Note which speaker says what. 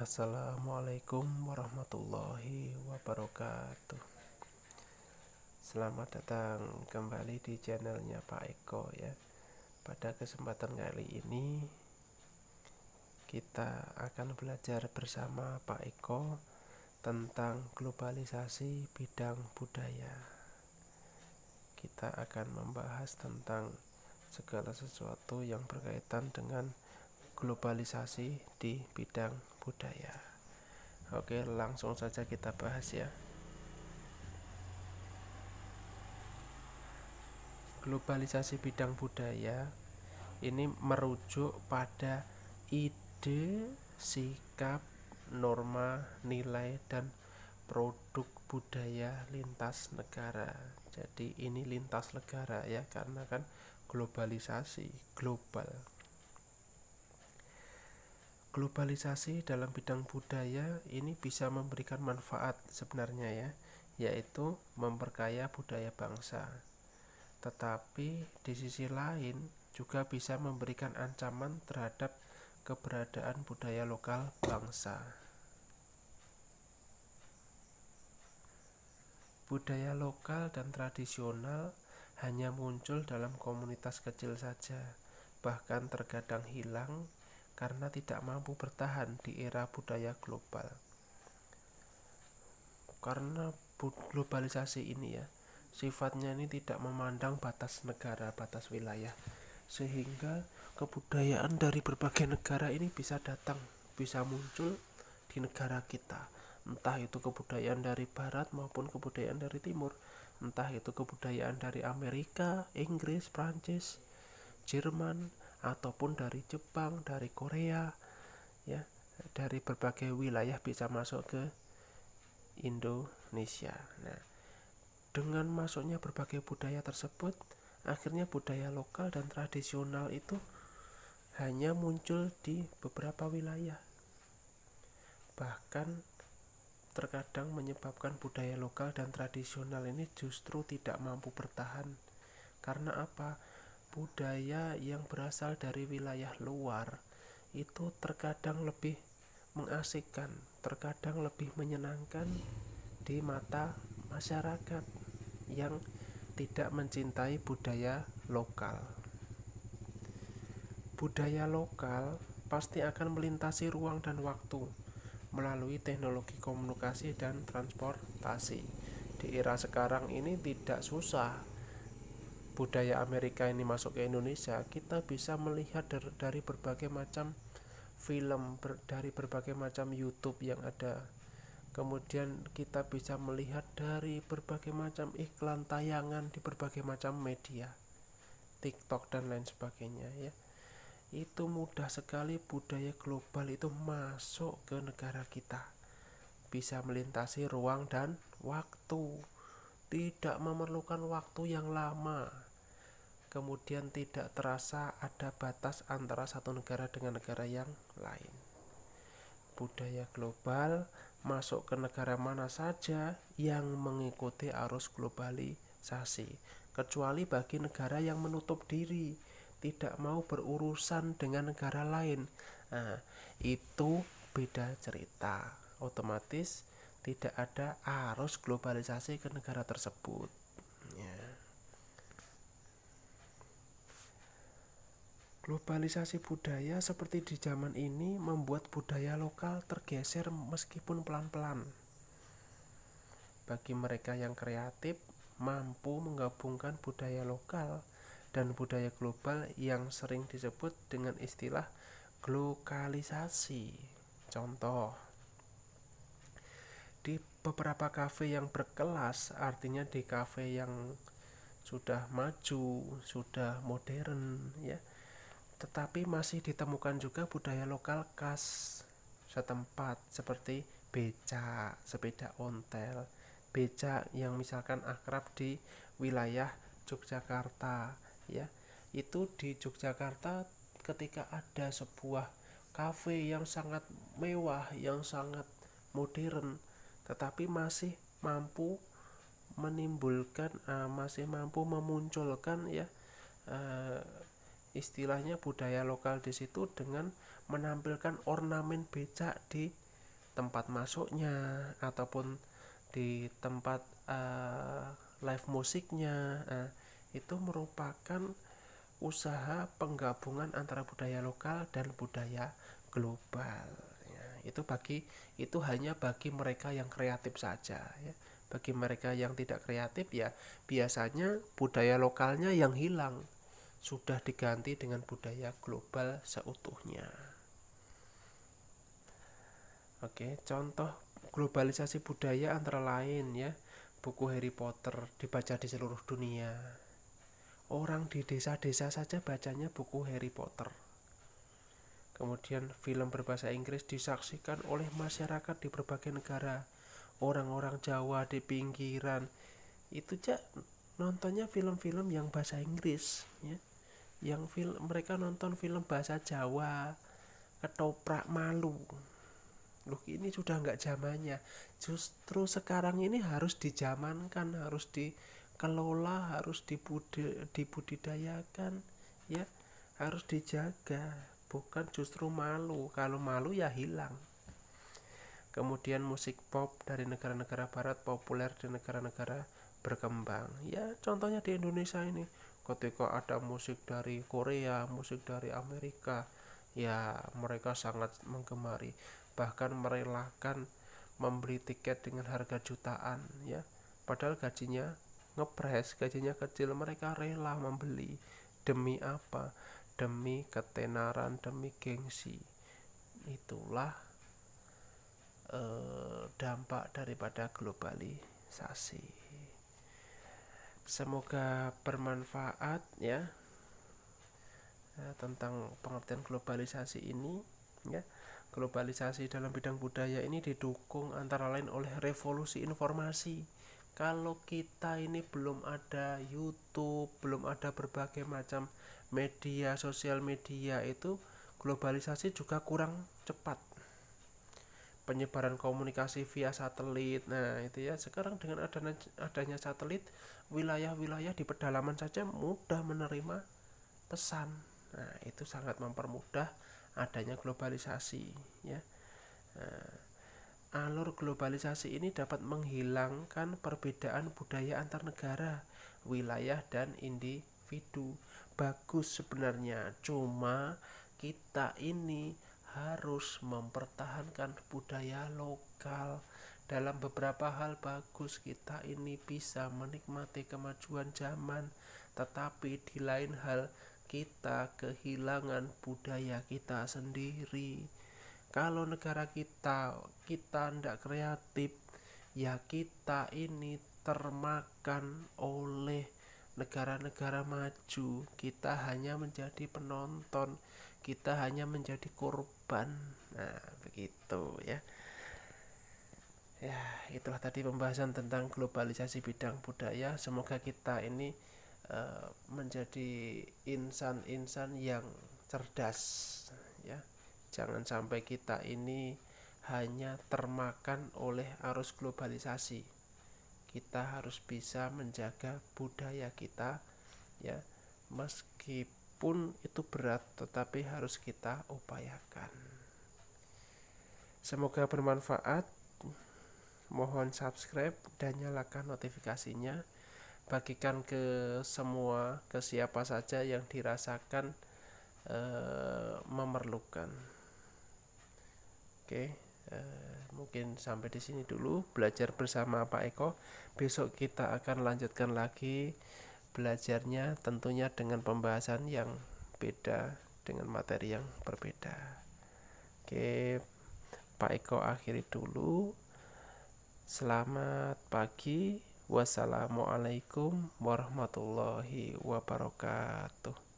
Speaker 1: Assalamualaikum warahmatullahi wabarakatuh. Selamat datang kembali di channelnya Pak Eko ya. Pada kesempatan kali ini kita akan belajar bersama Pak Eko tentang globalisasi bidang budaya. Kita akan membahas tentang segala sesuatu yang berkaitan dengan globalisasi di bidang budaya. Oke, langsung saja kita bahas ya. Globalisasi bidang budaya ini merujuk pada ide, sikap, norma, nilai, dan produk budaya lintas negara. Jadi ini lintas negara ya, karena kan globalisasi, global. Globalisasi dalam bidang budaya ini bisa memberikan manfaat sebenarnya ya, yaitu memperkaya budaya bangsa. Tetapi di sisi lain juga bisa memberikan ancaman terhadap keberadaan budaya lokal bangsa. Budaya lokal dan tradisional hanya muncul dalam komunitas kecil saja, bahkan terkadang hilang karena tidak mampu bertahan di era budaya global. Karena globalisasi ini ya, sifatnya ini tidak memandang batas negara, batas wilayah, sehingga kebudayaan dari berbagai negara ini bisa datang, bisa muncul di negara kita. Entah itu kebudayaan dari barat maupun kebudayaan dari timur, entah itu kebudayaan dari Amerika, Inggris, Prancis, Jerman, ataupun dari Jepang, dari Korea ya, dari berbagai wilayah bisa masuk ke Indonesia. Nah, dengan masuknya berbagai budaya tersebut, akhirnya budaya lokal dan tradisional itu hanya muncul di beberapa wilayah. Bahkan terkadang menyebabkan budaya lokal dan tradisional ini justru tidak mampu bertahan. Karena apa? Budaya yang berasal dari wilayah luar itu terkadang lebih mengasihkan, terkadang lebih menyenangkan di mata masyarakat yang tidak mencintai budaya lokal. Budaya lokal pasti akan melintasi ruang dan waktu melalui teknologi komunikasi dan transportasi. Di era sekarang ini tidak susah budaya Amerika ini masuk ke Indonesia. Kita bisa melihat dari berbagai macam film, dari berbagai macam YouTube yang ada. Kemudian kita bisa melihat dari berbagai macam iklan tayangan di berbagai macam media, TikTok dan lain sebagainya ya. Itu mudah sekali budaya global itu masuk ke negara kita, bisa melintasi ruang dan waktu, tidak memerlukan waktu yang lama. Kemudian tidak terasa ada batas antara satu negara dengan negara yang lain. Budaya global masuk ke negara mana saja yang mengikuti arus globalisasi, kecuali bagi negara yang menutup diri, tidak mau berurusan dengan negara lain. Nah, itu beda cerita. Otomatis tidak ada arus globalisasi ke negara tersebut ya. Globalisasi budaya seperti di zaman ini membuat budaya lokal tergeser meskipun pelan-pelan. Bagi mereka yang kreatif, mampu menggabungkan budaya lokal dan budaya global yang sering disebut dengan istilah glokalisasi. Contoh, di beberapa kafe yang berkelas, artinya di kafe yang sudah maju, sudah modern ya, tetapi masih ditemukan juga budaya lokal khas setempat seperti becak, sepeda ontel, becak yang misalkan akrab di wilayah Yogyakarta ya. Itu di Yogyakarta ketika ada sebuah kafe yang sangat mewah, yang sangat modern, tetapi masih mampu menimbulkan masih mampu memunculkan ya istilahnya budaya lokal di situ dengan menampilkan ornamen becak di tempat masuknya ataupun di tempat live musiknya. Itu merupakan usaha penggabungan antara budaya lokal dan budaya global. Ya, itu hanya bagi mereka yang kreatif saja. Ya. Bagi mereka yang tidak kreatif ya biasanya budaya lokalnya yang hilang, sudah diganti dengan budaya global seutuhnya. Oke, contoh globalisasi budaya antara lain ya, buku Harry Potter dibaca di seluruh dunia. Orang di desa-desa saja bacanya buku Harry Potter. Kemudian film berbahasa Inggris disaksikan oleh masyarakat di berbagai negara. Orang-orang Jawa di pinggiran itu nontonnya film-film yang bahasa Inggris ya. Yang mereka nonton film bahasa Jawa, ketoprak malu. Loh, ini sudah nggak zamannya. Justru sekarang ini harus dijamankan, harus dikelola, harus dibudidayakan ya, harus dijaga, bukan justru malu. Kalau malu ya hilang. Kemudian musik pop dari negara-negara barat populer di negara-negara berkembang. Ya contohnya di Indonesia ini, ketika ada musik dari Korea, musik dari Amerika, ya mereka sangat menggemari, bahkan merelakan membeli tiket dengan harga jutaan ya, padahal gajinya ngepres, gajinya kecil, mereka rela membeli. Demi apa? Demi ketenaran, demi gengsi. Itulah dampak daripada globalisasi. Semoga bermanfaat ya, tentang pengertian globalisasi ini ya. Globalisasi dalam bidang budaya ini didukung antara lain oleh revolusi informasi. Kalau kita ini belum ada YouTube, belum ada berbagai macam media, sosial media, itu globalisasi juga kurang cepat. Penyebaran komunikasi via satelit, nah itu ya, sekarang dengan adanya satelit, wilayah-wilayah di pedalaman saja mudah menerima pesan. Nah itu sangat mempermudah adanya globalisasi ya. Alur globalisasi ini dapat menghilangkan perbedaan budaya antar negara, wilayah dan individu. Bagus sebenarnya, cuma kita ini harus mempertahankan budaya lokal. Dalam beberapa hal bagus, kita ini bisa menikmati kemajuan zaman, tetapi di lain hal kita kehilangan budaya kita sendiri. Kalau negara kita tidak kreatif, ya kita ini termakan oleh negara-negara maju. Kita hanya menjadi penonton, kita hanya menjadi korban. Nah begitu ya. Ya itulah tadi pembahasan tentang globalisasi bidang budaya. Semoga kita ini menjadi insan-insan yang cerdas ya. Jangan sampai kita ini hanya termakan oleh arus globalisasi. Kita harus bisa menjaga budaya kita ya. Meskipun itu berat, tetapi harus kita upayakan. Semoga bermanfaat. Mohon subscribe dan nyalakan notifikasinya. Bagikan ke semua, ke siapa saja yang dirasakan memerlukan. Oke, mungkin sampai di sini dulu belajar bersama Pak Eko. Besok kita akan lanjutkan lagi belajarnya, tentunya dengan pembahasan yang beda, dengan materi yang berbeda. Oke, Pak Eko akhiri dulu. Selamat pagi. Wassalamualaikum warahmatullahi wabarakatuh.